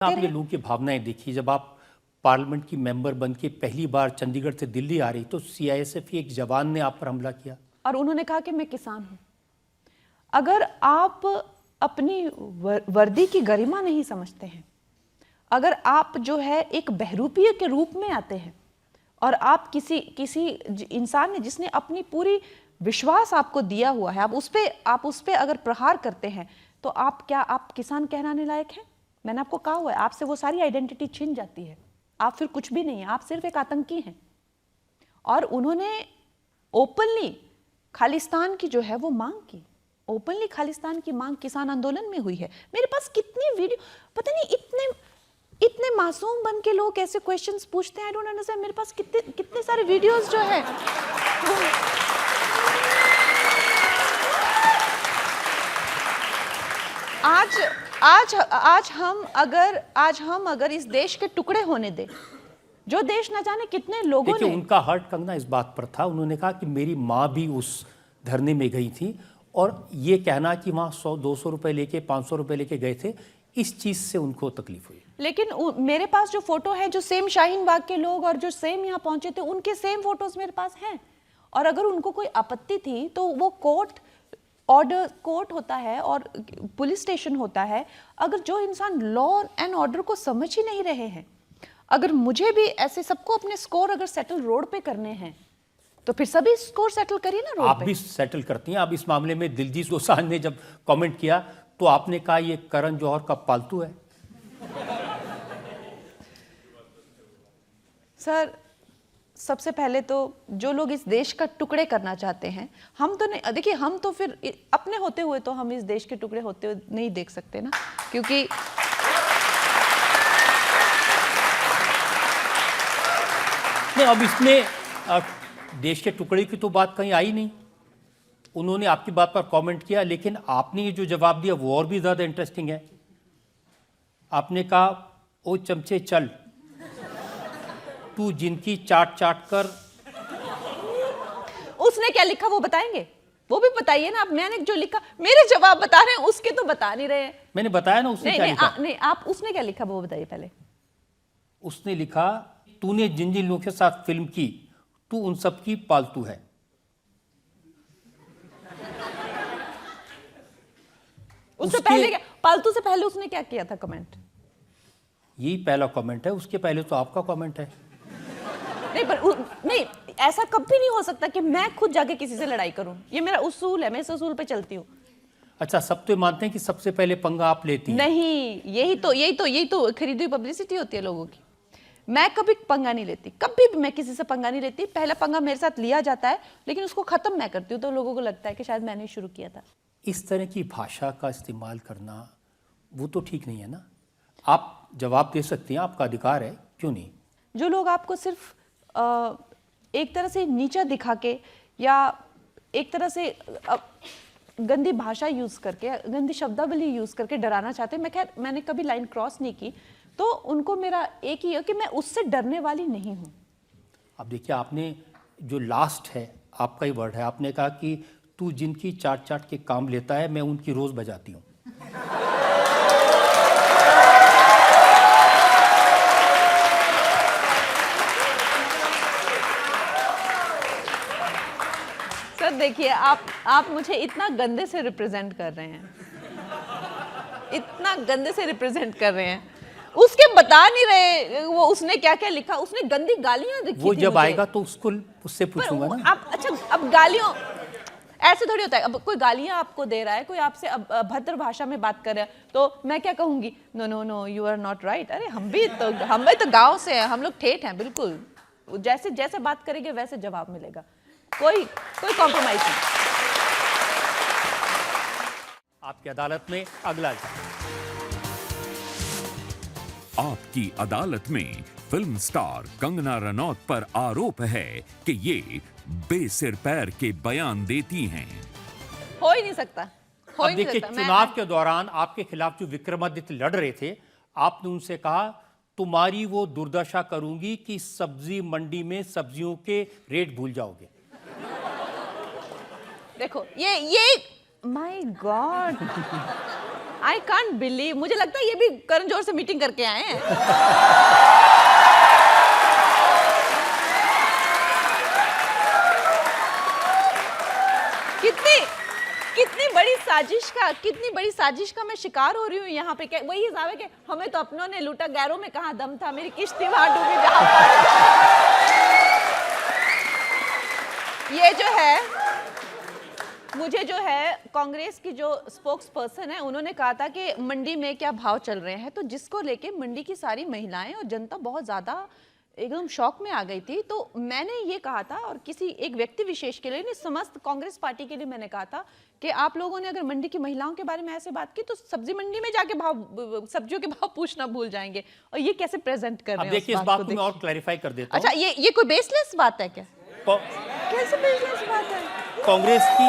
आपने लोगों की भावनाएं देखी जब आप पार्लियामेंट की मेंबर बन के पहली बार चंडीगढ़ से दिल्ली आ रही तो सीआईएसएफ के एक जवान ने आप पर हमला किया और उन्होंने कहा कि मैं किसान हूं। अगर आप अपनी वर्दी की गरिमा नहीं समझते हैं, अगर आप जो है एक बहरूपीय के रूप में आते हैं और आप किसी इंसान ने जिसने अपनी पूरी विश्वास आपको दिया हुआ है, आप उस पे अगर प्रहार करते हैं तो आप किसान कहलाने लायक हैं? मैंने आपको कहा हुआ है, आपसे वो सारी आइडेंटिटी छिन जाती है, आप फिर कुछ भी नहीं है, आप सिर्फ एक आतंकी हैं। और उन्होंने ओपनली खालिस्तान की जो है वो मांग की, ओपनली खालिस्तान की मांग किसान आंदोलन में हुई है। मेरे पास कितनी वीडियो, पता नहीं इतने मासूम बन के लोग ऐसे क्वेश्चंस पूछते हैं, आई डोंट अंडरस्टैंड। मेरे पास कितने सारे वीडियोस जो है आज हम अगर इस देश के टुकड़े होने दें, जो देश न जाने कितने लोगों ने, उनका हार्ट कंगना इस बात पर था, उन्होंने कहा कि मेरी माँ भी उस धरने में गई थी और ये कहना कि वहाँ 100-200 रुपए लेके 500 रुपए लेके गए थे, इस चीज से उनको तकलीफ हुई। लेकिन मेरे पास जो फोटो है, जो सेम शाहीन बाग के लोग और जो सेम यहाँ पहुंचे थे, उनके सेम फोटोज मेरे पास हैं। और अगर उनको कोई आपत्ति थी तो वो कोर्ट होता है और पुलिस स्टेशन होता है। अगर जो इंसान लॉ एंड ऑर्डर को समझ ही नहीं रहे हैं, अगर मुझे भी ऐसे सबको अपने स्कोर अगर सेटल रोड पे करने हैं तो फिर सभी स्कोर सेटल करिए ना रोड पे। आप भी सेटल करती हैं। आप इस मामले में दिलजीत दोसांझ ने जब कमेंट किया तो आपने कहा ये करण जौहर का पालतू है। सर, सबसे पहले तो जो लोग इस देश का टुकड़े करना चाहते हैं, हम तो नहीं, देखिए हम तो फिर अपने होते हुए तो हम इस देश के टुकड़े होते हुए नहीं देख सकते ना, क्योंकि नहीं, अब इसमें देश के टुकड़े की तो बात कहीं आई नहीं। उन्होंने आपकी बात पर कमेंट किया, लेकिन आपने ये जो जवाब दिया वो और भी ज्यादा इंटरेस्टिंग है। आपने कहा ओ चमचे चल, तू जिनकी चाट चाट कर। उसने क्या लिखा वो बताएंगे? वो भी बताइए ना। आप, मैंने जो लिखा, मेरे जवाब बता रहे हैं, उसके तो बता नहीं रहे हैं। मैंने बताया ना उसने क्या लिखा। नहीं, आप उसने क्या लिखा वो बताइए पहले। उसने लिखा तूने जिन जिन लोगों के साथ फिल्म की तू उन सब की पालतू है। उससे पहले क्या, पालतू से पहले उसने क्या किया था कमेंट? यही पहला कमेंट है, उसके पहले तो आपका कमेंट है। नहीं, ऐसा कभी नहीं हो सकता कि मैं खुद जाके किसी से लड़ाई करूं। ये मेरा उसूल है, मैं इस उसूल पे चलती हूँ। अच्छा, सब तो मानते हैं कि सबसे पहले पंगा आप लेती हैं। नहीं, यही तो खरीदी हुई पब्लिसिटी होती है लोगों की। मैं कभी पंगा नहीं लेती, कभी भी मैं किसी से पंगा नहीं लेती। पहला पंगा मेरे साथ लिया जाता है, लेकिन उसको खत्म मैं करती हूँ, तो लोगों को लगता है कि शायद मैंने शुरू किया था। इस तरह की भाषा का इस्तेमाल करना वो तो ठीक नहीं है ना। आप जवाब दे सकती हैं, आपका अधिकार है, क्यों नहीं। जो लोग आपको सिर्फ एक तरह से नीचा दिखा के या एक तरह से गंदी भाषा यूज करके, गंदी शब्दावली यूज करके डराना चाहते हैं, मैंने कभी लाइन क्रॉस नहीं की, तो उनको मेरा एक ही है कि मैं उससे डरने वाली नहीं हूं। अब देखिए, आपने जो लास्ट है आपका ही वर्ड है, आपने कहा कि तू जिनकी चाट चाट के काम लेता है मैं उनकी रोज बजाती हूं। सर देखिए, आप मुझे इतना गंदे से रिप्रेजेंट कर रहे हैं, इतना गंदे से रिप्रेजेंट कर रहे हैं। उसके बता नहीं रहे वो उसने क्या क्या लिखा। उसने गंदी गालियां लिखी थी। वो जब आएगा तो उससे पूछूंगा ना। आप, अच्छा, अब गालियों ऐसे थोड़ी होता है। अब कोई गालियां आपको दे रहा है, कोई आपसे अभद्र भाषा में बात कर रहा है, तो मैं क्या कहूंगी? No no no, you are not right. अरे हम भी तो गांव से हैं, हम लोग ठेठ हैं, बिल्कुल जैसे बात करेंगे वैसे जवाब मिलेगा, कोई कॉम्प्रोमाइज नहीं। आपकी अदालत में अगला आपकी अदालत में फिल्म स्टार कंगना रनौत पर आरोप है कि ये बेसिर पैर के बयान देती हैं। हो ही नहीं सकता। अब देखिए, चुनाव के दौरान आपके खिलाफ जो विक्रमादित्य लड़ रहे थे, आपने उनसे कहा तुम्हारी वो दुर्दशा करूंगी कि सब्जी मंडी में सब्जियों के रेट भूल जाओगे। देखो, ये my God I can't believe, मुझे लगता है ये भी करण जौहर से मीटिंग करके आए हैं। कितनी बड़ी साजिश का मैं शिकार हो रही हूँ यहाँ पे। वही हिसाब है कि हमें तो अपनों ने लूटा, गैरों में कहाँ दम था, मेरी किश्ती वहां डूबी जहां पर। ये जो है, मुझे जो है कांग्रेस की जो स्पोक्स पर्सन है उन्होंने कहा था कि मंडी में क्या भाव चल रहे हैं, तो जिसको लेके मंडी की सारी महिलाएं और जनता बहुत ज्यादा एकदम शॉक में आ गई थी। तो मैंने ये कहा था, और किसी एक व्यक्ति विशेष के लिए नहीं, समस्त कांग्रेस पार्टी के लिए मैंने कहा था कि आप लोगों ने अगर मंडी की महिलाओं के बारे में ऐसे बात की तो सब्जी मंडी में जाके भाव, सब्जियों के भाव पूछना भूल जाएंगे। और ये कैसे प्रेजेंट कर रहे हैं? देखिए, इस बात को मैं और क्लैरिफाई कर देता हूं। अच्छा, ये कोई बेसलेस बात है क्या? कैसे बेसलेस बात है? कांग्रेस की